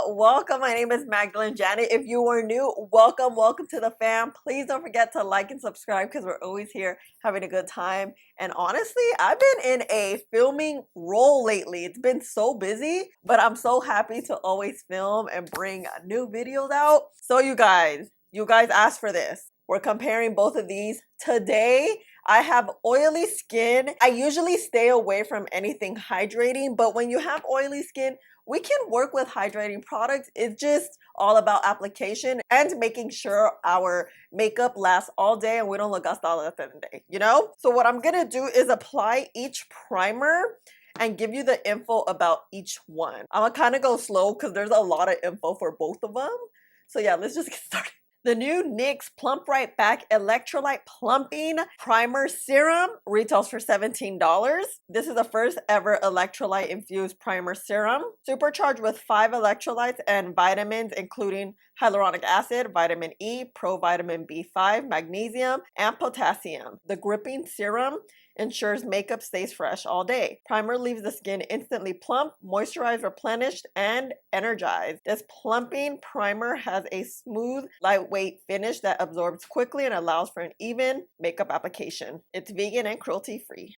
welcome. My name is MagdalineJanet. If you are new, welcome to the fam. Please don't forget to like and subscribe because we're always here having a good time. And honestly, I've been in a filming role lately. It's been so busy, but I'm so happy to always film and bring new videos out. So you guys asked for this. We're comparing both of these today. I have oily skin. I usually stay away from anything hydrating, but when you have oily skin, we can work with hydrating products. It's just all about application and making sure our makeup lasts all day and we don't look gastada at the end of the day, you know? So what I'm gonna do is apply each primer and give you the info about each one. I'm gonna kind of go slow because there's a lot of info for both of them. So yeah, let's just get started. The new NYX Plump Right Back Electrolyte Plumping Primer Serum retails for $17. This is the first ever electrolyte infused primer serum, supercharged with 5 electrolytes and vitamins, including hyaluronic acid, vitamin E, provitamin B5, magnesium, and potassium. The gripping serum ensures makeup stays fresh all day. Primer leaves the skin instantly plump, moisturized, replenished, and energized. This plumping primer has a smooth, lightweight finish that absorbs quickly and allows for an even makeup application. It's vegan and cruelty-free.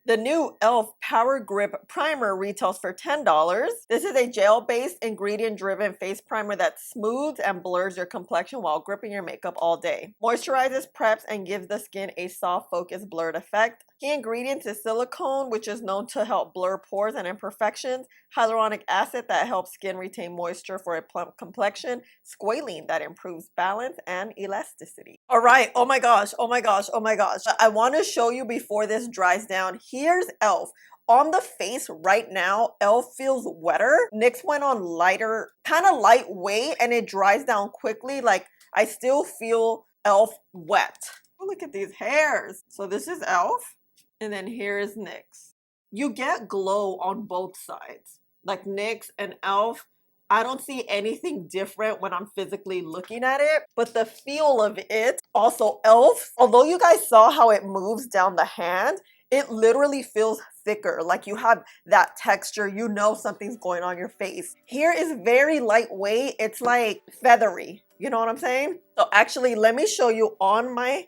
The new e.l.f. Power Grip Primer retails for $10. This is a gel-based, ingredient-driven face primer that smooths and blurs your complexion while gripping your makeup all day. Moisturizes, preps, and gives the skin a soft, focused, blurred effect. Key ingredients is silicone, which is known to help blur pores and imperfections, hyaluronic acid that helps skin retain moisture for a plump complexion, squalene that improves balance and elasticity. All right, oh my gosh. I want to show you before this dries down. Here's e.l.f. On the face right now, e.l.f. feels wetter. NYX went on lighter, kind of lightweight, and it dries down quickly. Like, I still feel e.l.f. wet. Oh, look at these hairs. So this is e.l.f. and then here is NYX. You get glow on both sides. Like NYX and e.l.f., I don't see anything different when I'm physically looking at it, but the feel of it, also e.l.f., although you guys saw how it moves down the hand, it literally feels thicker, like you have that texture, you know something's going on your face. Here is very lightweight, it's like feathery, you know what I'm saying? So actually, let me show you on my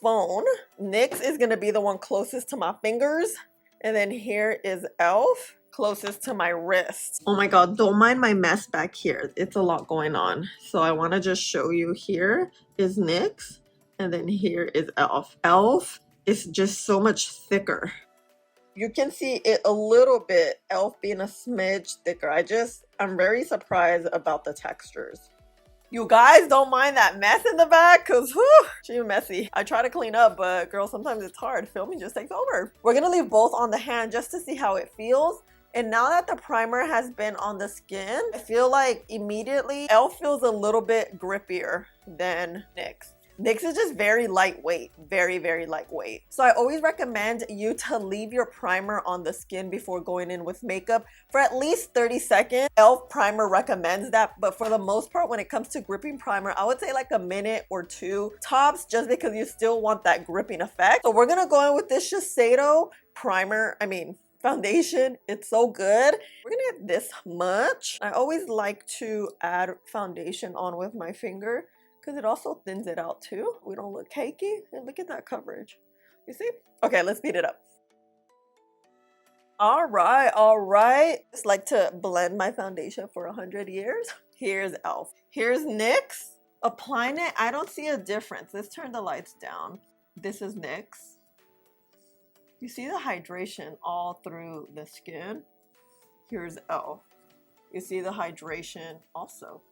phone. NYX is gonna be the one closest to my fingers, and then here is e.l.f. closest to my wrist. Oh my god, don't mind my mess back here. It's a lot going on. So I want to just show you, here is NYX, and then here is e.l.f. e.l.f. is just so much thicker. You can see it a little bit, e.l.f. being a smidge thicker. I'm very surprised about the textures. You guys don't mind that mess in the back, because whew, she's messy. I try to clean up, but girl, sometimes it's hard. Filming just takes over. We're gonna leave both on the hand just to see how it feels. And now that the primer has been on the skin, I feel like immediately e.l.f. feels a little bit grippier than NYX. NYX is just very lightweight, very lightweight. So I always recommend you to leave your primer on the skin before going in with makeup for at least 30 seconds. e.l.f. primer recommends that, but for the most part, when it comes to gripping primer, I would say like a minute or two tops, just because you still want that gripping effect. So we're gonna go in with this Shiseido foundation. It's so good. We're gonna get this much. I always like to add foundation on with my finger because it also thins it out too. We don't look cakey. And look at that coverage. You see? Okay, let's speed it up. All right. Just like to blend my foundation for 100 years. Here's e.l.f. Here's NYX. Applying it, I don't see a difference. Let's turn the lights down. This is NYX. You see the hydration all through the skin. Here's e.l.f. You see the hydration also.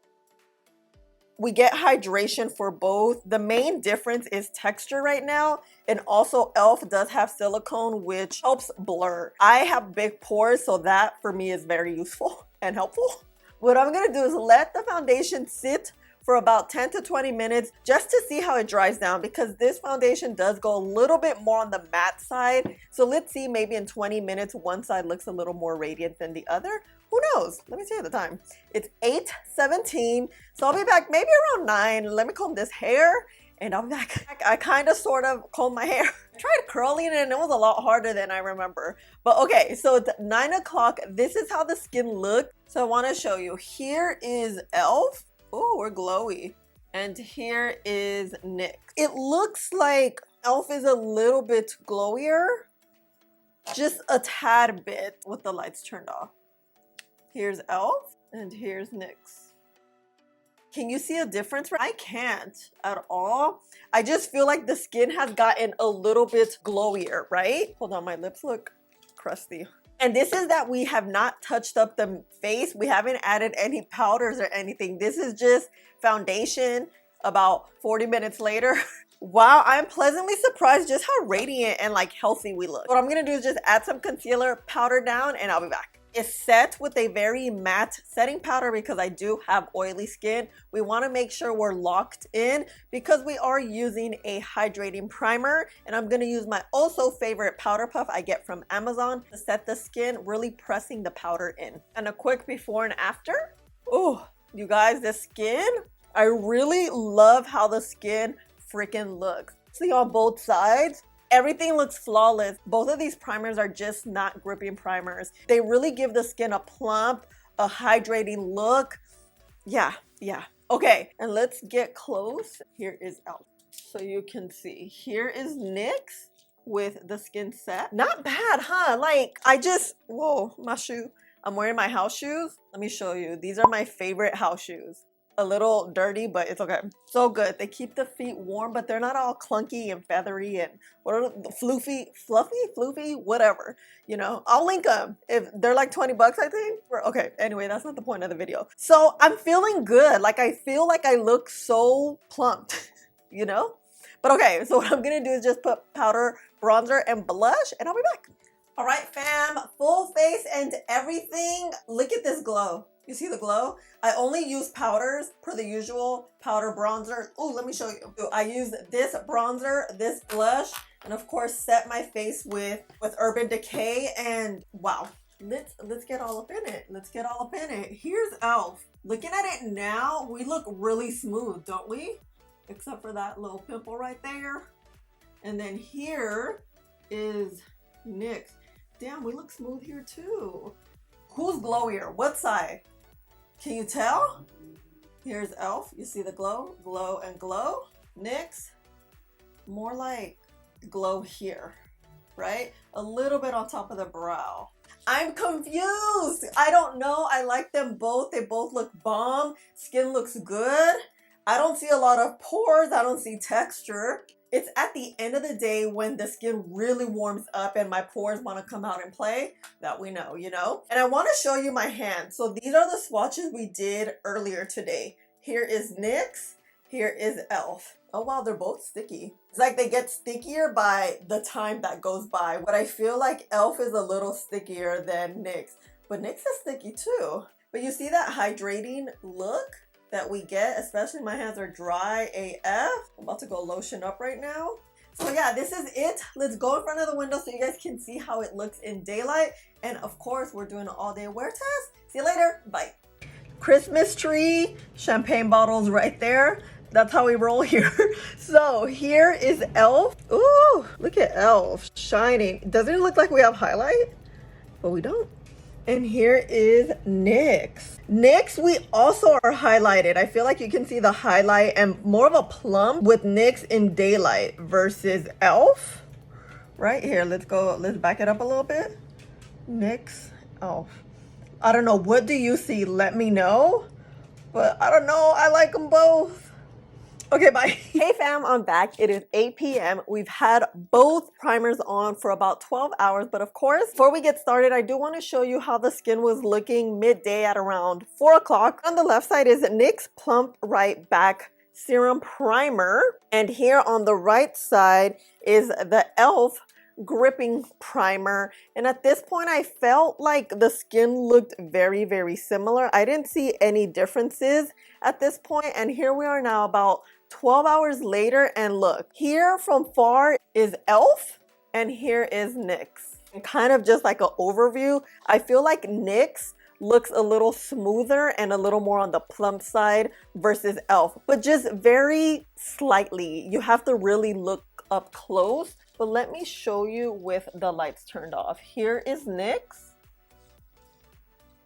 We get hydration for both. The main difference is texture right now, and also e.l.f. does have silicone, which helps blur. I have big pores, so that for me is very useful and helpful. What I'm gonna do is let the foundation sit for about 10 to 20 minutes just to see how it dries down, because this foundation does go a little bit more on the matte side. So let's see, maybe in 20 minutes, one side looks a little more radiant than the other. Who knows? Let me see at the time. It's 8:17, so I'll be back maybe around 9. Let me comb this hair and I'm back. I kind of sort of combed my hair. I tried curling it and it was a lot harder than I remember. But okay, so it's 9 o'clock. This is how the skin looked. So I want to show you. Here is e.l.f. Oh, we're glowy. And here is NYX. It looks like e.l.f. is a little bit glowier. Just a tad bit with the lights turned off. Here's e.l.f. and here's NYX. Can you see a difference? I can't at all. I just feel like the skin has gotten a little bit glowier, right? Hold on, my lips look crusty. And this is that we have not touched up the face. We haven't added any powders or anything. This is just foundation about 40 minutes later. Wow, I'm pleasantly surprised just how radiant and like healthy we look. What I'm gonna do is just add some concealer, powder down, and I'll be back. It's set with a very matte setting powder because I do have oily skin. We want to make sure we're locked in because we are using a hydrating primer, and I'm going to use my also favorite powder puff I get from Amazon to set the skin, really pressing the powder in. And a quick before and after. Oh, you guys, the skin, I really love how the skin freaking looks. See on both sides? Everything looks flawless. Both of these primers are just not gripping primers. They really give the skin a plump, a hydrating look. Yeah. Okay, and let's get close. Here is e.l.f. So you can see. Here is NYX with the skin set. Not bad, huh? Like, whoa, my shoe. I'm wearing my house shoes. Let me show you. These are my favorite house shoes. A little dirty, but it's okay. So good. They keep the feet warm, but they're not all clunky and feathery and fluffy, whatever. You know, I'll link them if they're like 20 bucks, I think. Okay, anyway, that's not the point of the video. So I'm feeling good. Like, I feel like I look so plumped, you know? But okay, so what I'm gonna do is just put powder, bronzer, and blush, and I'll be back. All right, fam, full face and everything. Look at this glow. You see the glow? I only use powders per the usual, powder, bronzer. Oh, let me show you. So I use this bronzer, this blush, and of course set my face with Urban Decay, and wow. Let's get all up in it. Let's get all up in it. Here's e.l.f. Looking at it now, we look really smooth, don't we? Except for that little pimple right there. And then here is NYX. Damn, we look smooth here too. Who's glowier? What side? Can you tell? Here's e.l.f. You see the glow, glow, and glow. NYX, more like glow here, right? A little bit on top of the brow. I'm confused. I don't know. I like them both. They both look bomb. Skin looks good. I don't see a lot of pores. I don't see texture. It's at the end of the day when the skin really warms up and my pores want to come out and play that we know, you know? And I want to show you my hands. So these are the swatches we did earlier today. Here is NYX. Here is e.l.f. Oh wow, they're both sticky. It's like they get stickier by the time that goes by. But I feel like e.l.f. is a little stickier than NYX. But NYX is sticky too. But you see that hydrating look that we get, especially my hands are dry AF. I'm about to go lotion up right now. So yeah, this is it. Let's go in front of the window so you guys can see how it looks in daylight. And of course, we're doing an all-day wear test. See you later. Bye. Christmas tree, champagne bottles right there. That's how we roll here. So here is e.l.f. Ooh, look at e.l.f. shining. Doesn't it look like we have highlight? But we don't. And here is NYX. NYX, we also are highlighted. I feel like you can see the highlight and more of a plump with NYX in daylight versus e.l.f. Right here, let's back it up a little bit. NYX, e.l.f. I don't know, what do you see? Let me know. But I don't know, I like them both. Okay, bye. Hey fam, I'm back. It is 8 p.m. We've had both primers on for about 12 hours, but of course, before we get started, I do want to show you how the skin was looking midday at around 4 o'clock. On the left side is NYX Plump Right Back Serum Primer, and here on the right side is the e.l.f. Gripping Primer. And at this point, I felt like the skin looked very, very similar. I didn't see any differences at this point, and here we are now about 12 hours later, and look, here from far is e.l.f. and here is NYX. And kind of just like an overview, I feel like NYX looks a little smoother and a little more on the plump side versus e.l.f, but just very slightly. You have to really look up close. But let me show you with the lights turned off. Here is NYX.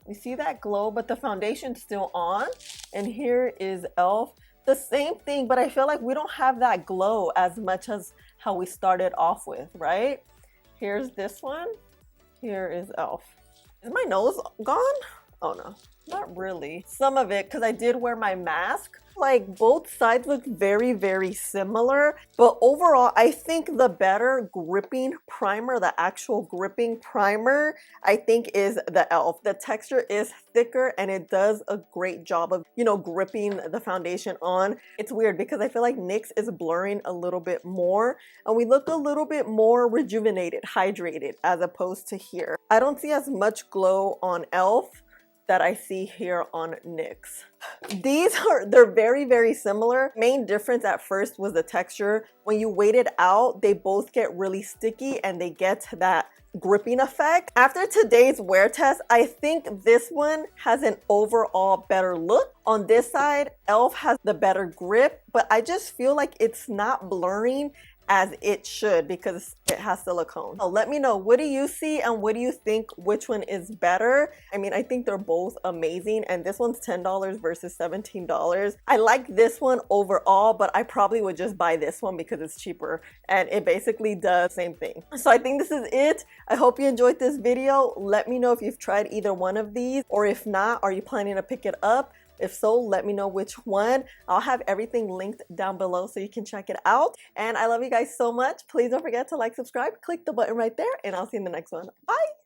You see that glow, but the foundation's still on. And here is e.l.f. The same thing, but I feel like we don't have that glow as much as how we started off with, right? Here's this one. Here is e.l.f. Is my nose gone? Oh no, not really. Some of it, because I did wear my mask. Like both sides look very, very similar, but overall I think the better gripping primer, the actual gripping primer, I think is the e.l.f. The texture is thicker and it does a great job of, you know, gripping the foundation on. It's weird because I feel like NYX is blurring a little bit more and we look a little bit more rejuvenated, hydrated, as opposed to here. I don't see as much glow on e.l.f. that I see here on NYX. They're very, very similar. Main difference at first was the texture. When you wait it out, they both get really sticky and they get to that gripping effect. After today's wear test, I think this one has an overall better look. On this side, e.l.f. has the better grip, but I just feel like it's not blurring as it should because it has silicone. So let me know, what do you see and what do you think, which one is better? I mean, I think they're both amazing and this one's $10 versus $17. I like this one overall, but I probably would just buy this one because it's cheaper and it basically does the same thing. So I think this is it. I hope you enjoyed this video. Let me know if you've tried either one of these, or if not, are you planning to pick it up? If so, let me know which one. I'll have everything linked down below so you can check it out. And I love you guys so much. Please don't forget to like, subscribe, click the button right there, and I'll see you in the next one. Bye!